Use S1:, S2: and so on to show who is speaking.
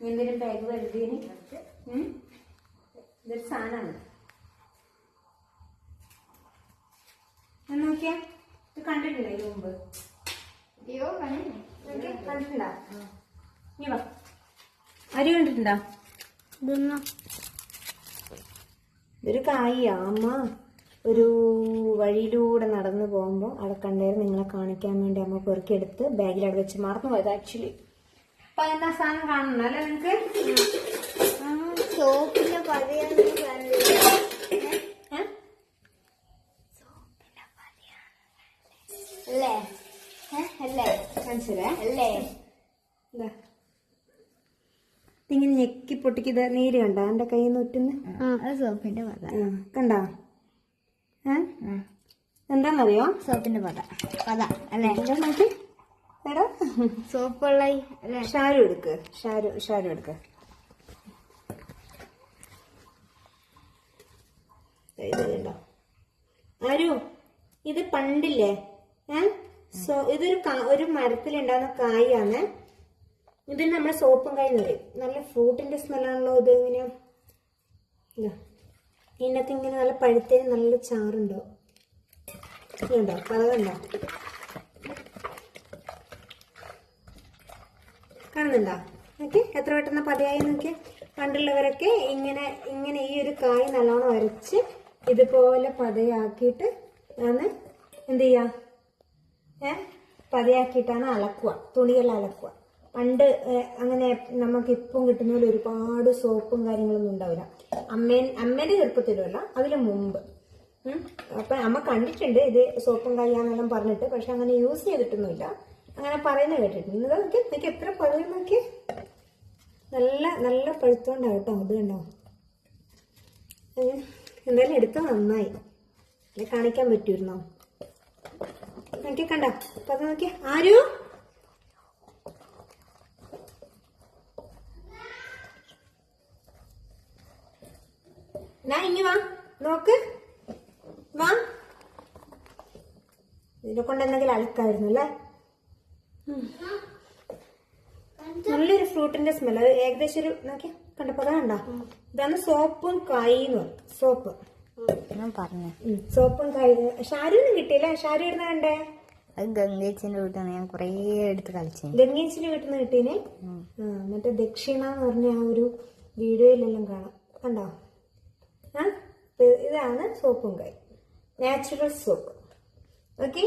S1: എന്തിനും ബാഗ് വലുതിന് ഇതൊരു സാധനമാണ്. നോക്കിയാ ഇത് കണ്ടിട്ടില്ല ഇതിന് മുമ്പ്? കണ്ടിട്ടുണ്ടോ? നീ വാ, അരി കണ്ടിട്ടുണ്ടോ? ഇതൊരു കായിയാ. അമ്മ ഒരു വഴിയിലൂടെ നടന്നു പോകുമ്പോൾ അവിടെ കണ്ടേരം നിങ്ങളെ കാണിക്കാൻ വേണ്ടി അമ്മ പെറുക്കിയെടുത്ത് ബാഗിൽ അവിടെ വെച്ച് മറന്നു പോയത് ആക്ച്വലി. അപ്പൊ എന്താ സാധനം കാണണം അല്ലേ നിങ്ങക്ക്?
S2: സോപ്പിന്റെ
S1: ഇങ്ങനെ ഞെക്കി പൊട്ടിക്ക് നീര് കണ്ടോ എന്റെ കയ്യിൽ നിന്ന് ഒറ്റുന്ന്?
S2: സോപ്പിന്റെ പത
S1: കണ്ടോ? എന്താന്നറിയോ?
S2: സോപ്പിന്റെ പത അല്ലേ?
S1: നോക്കി എടാ,
S2: സോപ്പുള്ള
S1: ഷാരു എടുക്ക്, ഷാരു എടുക്ക്. ഇതുണ്ടോ ആരു? ഇത് പണ്ടില്ലേ ഇതൊരു മരത്തിലുണ്ടാകുന്ന കായാണ്. ഇത് നമ്മുടെ സോപ്പും കായ് എന്ന് പറയും. നല്ല ഫ്രൂട്ടിന്റെ സ്മെല്ലാണല്ലോ ഇത്. ഇങ്ങനെയാ ഇതിനകത്ത് ഇങ്ങനെ നല്ല പഴുത്തേന് നല്ല ചാറുണ്ടോ? ഇതുണ്ടോ? കളറുണ്ടോ? കാണുന്നുണ്ടോ? നോക്കി എത്ര പെട്ടെന്ന് പതയായി നോക്കി. പണ്ടുള്ളവരൊക്കെ ഇങ്ങനെ ഈ ഒരു കായ് നല്ലോണം അരച്ച് ഇതുപോലെ പതയാക്കിയിട്ട് ആണ് എന്ത് ചെയ്യാ? പതയാക്കിയിട്ടാണ് അലക്കുക, തുണിയെല്ലാം അലക്കുക. പണ്ട് അങ്ങനെ നമുക്ക് ഇപ്പം കിട്ടുന്ന പോലെ ഒരുപാട് സോപ്പും കാര്യങ്ങളൊന്നും ഉണ്ടാവില്ല. അമ്മേന്റെ ചെറുപ്പത്തിലുമല്ല, അതിന് മുമ്പ്. അപ്പൊ അമ്മ കണ്ടിട്ടുണ്ട് ഇത് സോപ്പും കായാന്നെല്ലാം പറഞ്ഞിട്ട്. പക്ഷെ അങ്ങനെ യൂസ് ചെയ്തിട്ടൊന്നുമില്ല. അങ്ങനെ പറയുന്നത് കേട്ടിട്ടുണ്ട്. നോക്കി എത്ര പഴുത് നോക്കി. നല്ല നല്ല പഴുത്തോണ്ടാവും കേട്ടോ. അത് കണ്ടോ? എന്തായാലും എടുത്ത് നന്നായി. അല്ലെ കാണിക്കാൻ പറ്റുമായിരുന്നോ? നോക്കി കണ്ടോ? അപ്പൊ അത് നോക്കി ആരു ഇനി വാ, നോക്ക് വാ. ഇതിനെ കൊണ്ട് എന്തെങ്കിലും അലക്കായിരുന്നു അല്ലേ? നല്ലൊരു ഫ്രൂട്ടിന്റെ സ്മെല്ല്. അത് ഏകദേശം ഒരു നോക്കി കണ്ടപ്പോ കണ്ടോ? ഇതാണ് സോപ്പും കായിന്ന് പറയും. സോപ്പ്
S2: പറഞ്ഞു.
S1: സോപ്പും കായ്. ഷാരുവിനും കിട്ടിയില്ല. ഷാരു ഇടുന്ന കണ്ടേ?
S2: അത് ഗംഗേച്ചിന്റെ വീട്ടിൽ ഞാൻ കൊറേ എടുത്ത് കളിച്ചു.
S1: ഗംഗേച്ചിന്റെ വീട്ടിൽ നിന്ന് കിട്ടീനെ. മറ്റേ ദക്ഷിണ എന്ന് പറഞ്ഞ ആ ഒരു വീഡിയോയിലെല്ലാം കാണാം. കണ്ടോ? ഇതാണ് സോപ്പും കായ്, നാച്ചുറൽ സോപ്പ്. ഓക്കെ.